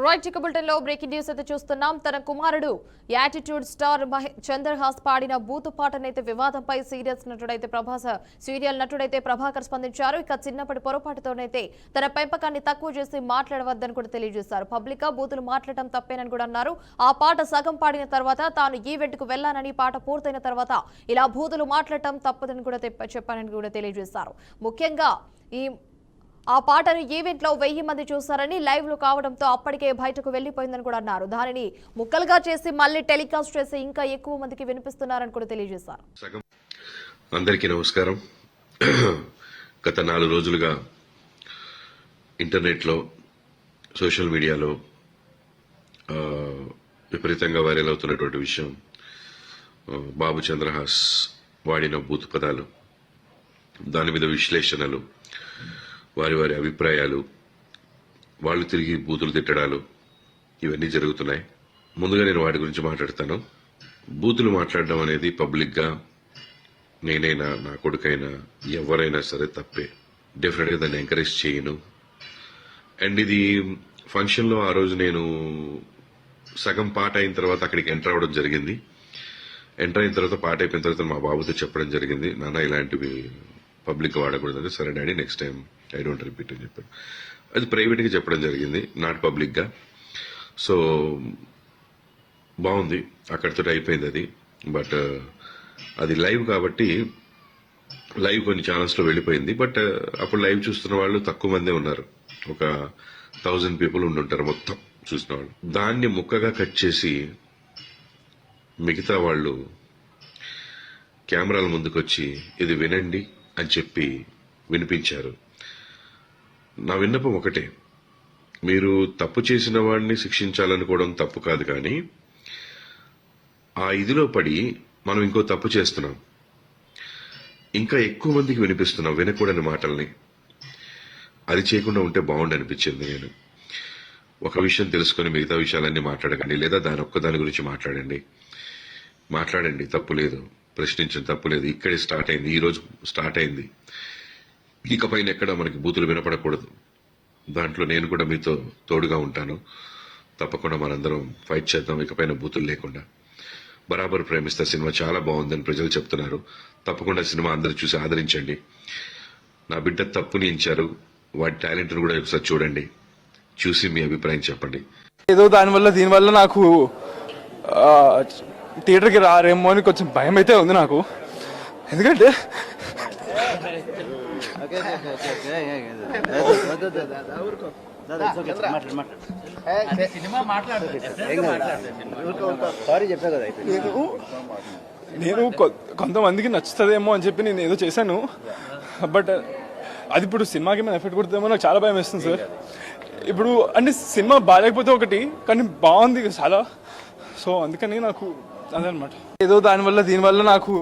Right ఇక bulletin లో breaking news అయితే చూస్తున్నాం. తన కుమారుడు యాటిట్యూడ్ స్టార్ చంద్రహాస్ పాడిన బూతు పాటనైతే వివాదంపై సీరియల్ నటుడైతే ప్రభాకర్ స్పందించారు. ఇక చిన్నప్పటి పొరపాటుతోనైతే తన పెంపకాన్ని తక్కువ చేసి మాట్లాడవద్దని కూడా తెలియజేశారు. పబ్లిక్ గా బూతులు మాట్లాడటం తప్పేనని కూడా అన్నారు. ఆ పాట సగం పాడిన తర్వాత తాను ఈవెంట్ కు వెళ్లానని, పాట పూర్తయిన తర్వాత ఇలా బూతులు మాట్లాడటం తప్పదని కూడా చెప్పానని కూడా తెలియజేశారు. ముఖ్యంగా ఆ పాటను ఈవెంట్ లో 1000 మంది చూశారని, లైవ్ లో కావడంతో అప్పటికే బయటకు వెళ్లిపోయిందని కూడా అన్నారు. దానిని ముక్కలుగా చేసి మళ్లీ టెలికాస్ట్ చేసి ఇంకా ఎక్కువ మందికి వినిపిస్తున్నారని కూడా తెలియజేశారు. అందరికీ నమస్కారం. గత 4 రోజులుగా ఇంటర్నెట్ లో, సోషల్ మీడియాలో విపరీతంగా వైరల్ అవుతున్నటువంటి విషయం బాబు చంద్రహాస్ వాడిన బూతు పదాలు, దాని మీద విశ్లేషణలు, వారి అభిప్రాయాలు, వాళ్ళు తిరిగి బూతులు తిట్టడాలు, ఇవన్నీ జరుగుతున్నాయి. ముందుగా నేను వాటి గురించి మాట్లాడతాను. బూతులు మాట్లాడడం అనేది పబ్లిక్ గా నేనైనా, నా కొడుకైనా, ఎవరైనా సరే తప్పే. డెఫినెట్ గా దాన్ని ఎంకరేజ్ చేయను. అండ్ ఇది ఫంక్షన్ లో ఆ రోజు నేను సగం పాట అయిన తర్వాత అక్కడికి ఎంటర్ అవ్వడం జరిగింది. ఎంటర్ అయిన తర్వాత పాట అయిపోయిన తర్వాత మా బాబుతో చెప్పడం జరిగింది, నాన్న ఇలాంటివి పబ్లిక్ గా వాడకూడదు. సరే daddy, next time I don't repeat అని చెప్పాను. అది ప్రైవేట్ గా చెప్పడం జరిగింది, నాట్ పబ్లిక్ గా. సో బాగుంది, అక్కడితో అయిపోయింది అది. బట్ అది లైవ్ కాబట్టి లైవ్ కొన్ని ఛానల్స్ లో వెళ్ళిపోయింది. బట్ అప్పుడు లైవ్ చూస్తున్న వాళ్ళు తక్కువ మందే ఉన్నారు, ఒక 1000 పీపుల్ ఉండుంటారు మొత్తం చూసిన వాళ్ళు. దాన్ని ముక్కగా కట్ చేసి మిగతా వాళ్ళు కెమెరాల ముందుకొచ్చి ఇది వినండి అని చెప్పి వినిపించారు. నా విన్నపం ఒకటే, మీరు తప్పు చేసిన వాడిని శిక్షించాలనుకోవడం తప్పు కాదు, కానీ ఆ ఇదిలో పడి మనం ఇంకో తప్పు చేస్తున్నాం, ఇంకా ఎక్కువ మందికి వినిపిస్తున్నాం వినకూడని మాటల్ని. అది చేయకుండా ఉంటే బాగుండి అనిపించింది. నేను ఒక విషయం తెలుసుకుని మిగతా విషయాలన్నీ మాట్లాడకండి, లేదా దాని గురించి మాట్లాడండి, తప్పు లేదు, ప్రశ్నించిన తప్పు లేదు. ఇక్కడే స్టార్ట్ అయింది, ఈ రోజు స్టార్ట్ అయింది. ఇకపైన ఎక్కడ మనకి బూతులు వినపడకూడదు. దాంట్లో నేను కూడా మీతో తోడుగా ఉంటాను. తప్పకుండా మనందరం ఫైట్ చేద్దాం, ఇకపైన బూతులు లేకుండా. బరాబర్ ప్రేమిస్తా సినిమా చాలా బాగుందని ప్రజలు చెప్తున్నారు. తప్పకుండా సినిమా అందరూ చూసి ఆదరించండి. నా బిడ్డ తప్పుని ఇచ్చారు, వాడి టాలెంట్ కూడా ఒకసారి చూడండి, చూసి మీ అభిప్రాయం చెప్పండి. ఏదో దీనివల్ల నాకు థియేటర్కి రారేమో అని కొంచెం భయం అయితే ఉంది నాకు. ఎందుకంటే నేను కొంతమందికి నచ్చుతుందేమో అని చెప్పి నేను ఏదో చేశాను. బట్ అది ఇప్పుడు సినిమాకి ఏమైనా ఎఫెక్ట్ కొడుతుందేమో నాకు చాలా భయం వేస్తుంది సార్. ఇప్పుడు అంటే సినిమా బాగాలేకపోతే ఒకటి, కానీ బాగుంది చాలా. సో అందుకని నాకు అదనమాట. ఏదో దీనివల్ల నాకు